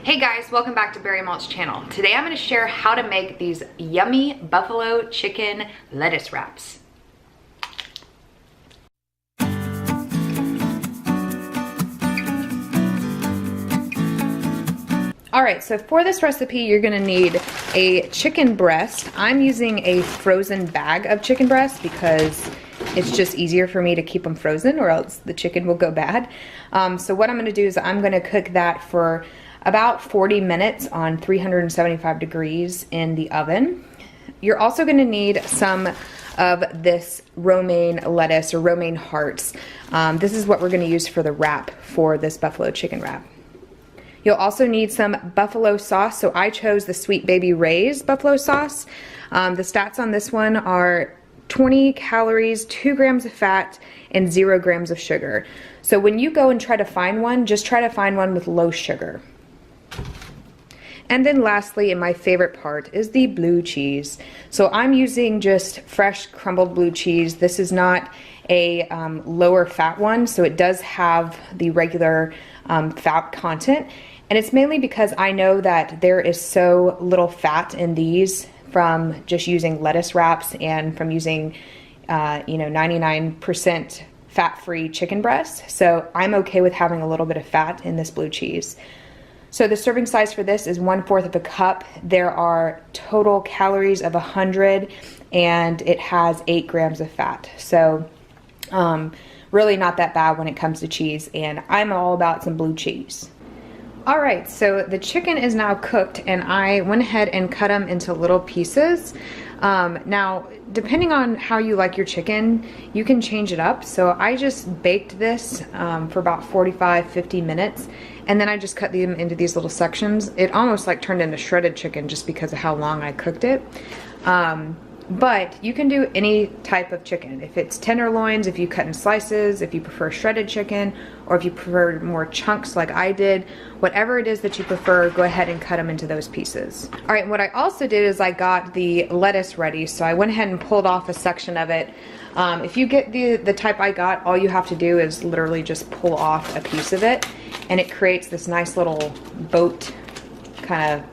Hey guys, welcome back to Barimelts channel. Today I'm going to share how to make these yummy buffalo chicken lettuce wraps. Alright, so for this recipe you're going to need a chicken breast. I'm using a frozen bag of chicken breast because it's just easier for me to keep them frozen or else the chicken will go bad. So what I'm going to do is I'm going to cook that for about 40 minutes on 375 degrees in the oven. You're also going to need some of this romaine lettuce or romaine hearts. This is what we're going to use for the wrap for this buffalo chicken wrap. You'll also need some buffalo sauce. So I chose the Sweet Baby Ray's buffalo sauce. The stats on this one are 20 calories, 2 grams of fat, and 0 grams of sugar. So when you go and try to find one, just try to find one with low sugar. And then lastly, and my favorite part, is the blue cheese. So I'm using just fresh crumbled blue cheese. This is not a lower fat one, so it does have the regular fat content. And it's mainly because I know that there is so little fat in these from just using lettuce wraps and from using 99% fat-free chicken breast. So I'm okay with having a little bit of fat in this blue cheese. So the serving size for this is 1/4 of a cup. There are total calories of 100 and it has 8 grams of fat. So really not that bad when it comes to cheese, and I'm all about some blue cheese. Alright, so the chicken is now cooked and I went ahead and cut them into little pieces. Now, depending on how you like your chicken, you can change it up. So I just baked this for about 45-50 minutes, and then I just cut them into these little sections. It almost like turned into shredded chicken just because of how long I cooked it. But you can do any type of chicken. If it's tenderloins, if you cut in slices, if you prefer shredded chicken, or if you prefer more chunks like I did, whatever it is that you prefer, go ahead and cut them into those pieces. All right, what I also did is I got the lettuce ready, so I went ahead and pulled off a section of it. If you get the type I got, all you have to do is literally just pull off a piece of it, and it creates this nice little boat kind of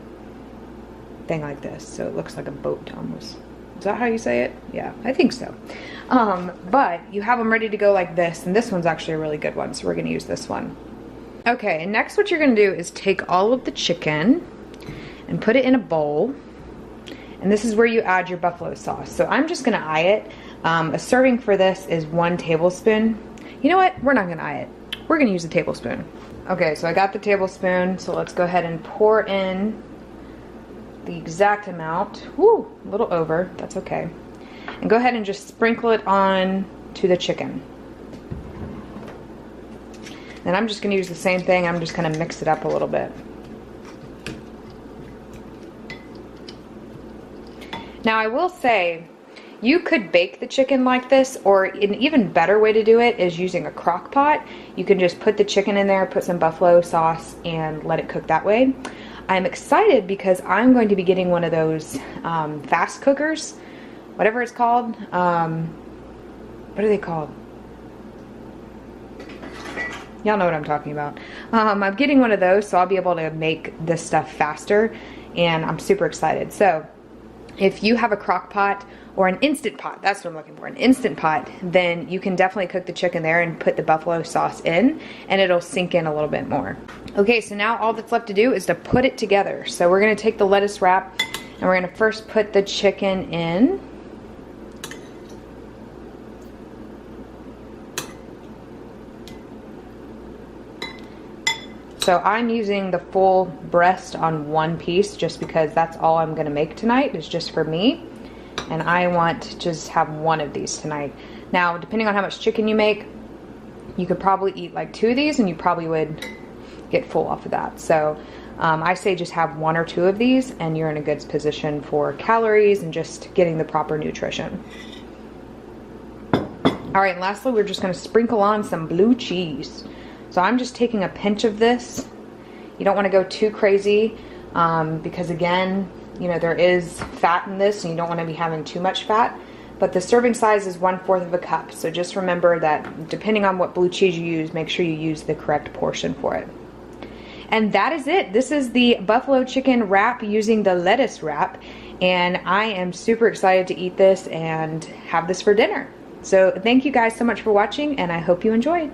thing like this. So it looks like a boat almost. Is that how you say it? Yeah, I think so. But you have them ready to go like this, and this one's actually a really good one, so we're gonna use this one. Okay, and next what you're gonna do is take all of the chicken and put it in a bowl, and this is where you add your buffalo sauce. So I'm just gonna eye it. A serving for this is 1 tablespoon. You know what? We're not gonna eye it. We're gonna use a tablespoon. Okay, so I got the tablespoon, so let's go ahead and pour in the exact amount. Woo, a little over, that's okay. And go ahead and just sprinkle it on to the chicken. And I'm just gonna use the same thing. I'm just gonna mix it up a little bit. Now I will say, you could bake the chicken like this, or an even better way to do it is using a crock pot. You can just put the chicken in there, put some buffalo sauce, and let it cook that way. I'm excited because I'm going to be getting one of those fast cookers, whatever it's called. What are they called? Y'all know what I'm talking about. I'm getting one of those, so I'll be able to make this stuff faster, and I'm super excited. So if you have a crock pot or an Instant Pot, that's what I'm looking for, an Instant Pot, then you can definitely cook the chicken there and put the buffalo sauce in, and it'll sink in a little bit more. Okay, so now all that's left to do is to put it together. So we're gonna take the lettuce wrap and we're gonna first put the chicken in. So I'm using the full breast on 1 piece just because that's all I'm gonna make tonight, is just for me. And I want to just have 1 of these tonight. Now, depending on how much chicken you make, you could probably eat like 2 of these and you probably would get full off of that. So I say just have 1 or 2 of these and you're in a good position for calories and just getting the proper nutrition. All right, and lastly, we're just gonna sprinkle on some blue cheese. So I'm just taking a pinch of this. You don't wanna go too crazy because again, you know, there is fat in this and you don't want to be having too much fat, but the serving size is 1/4 of a cup. So just remember that depending on what blue cheese you use, make sure you use the correct portion for it. And that is it. This is the buffalo chicken wrap using the lettuce wrap. And I am super excited to eat this and have this for dinner. So thank you guys so much for watching, and I hope you enjoyed.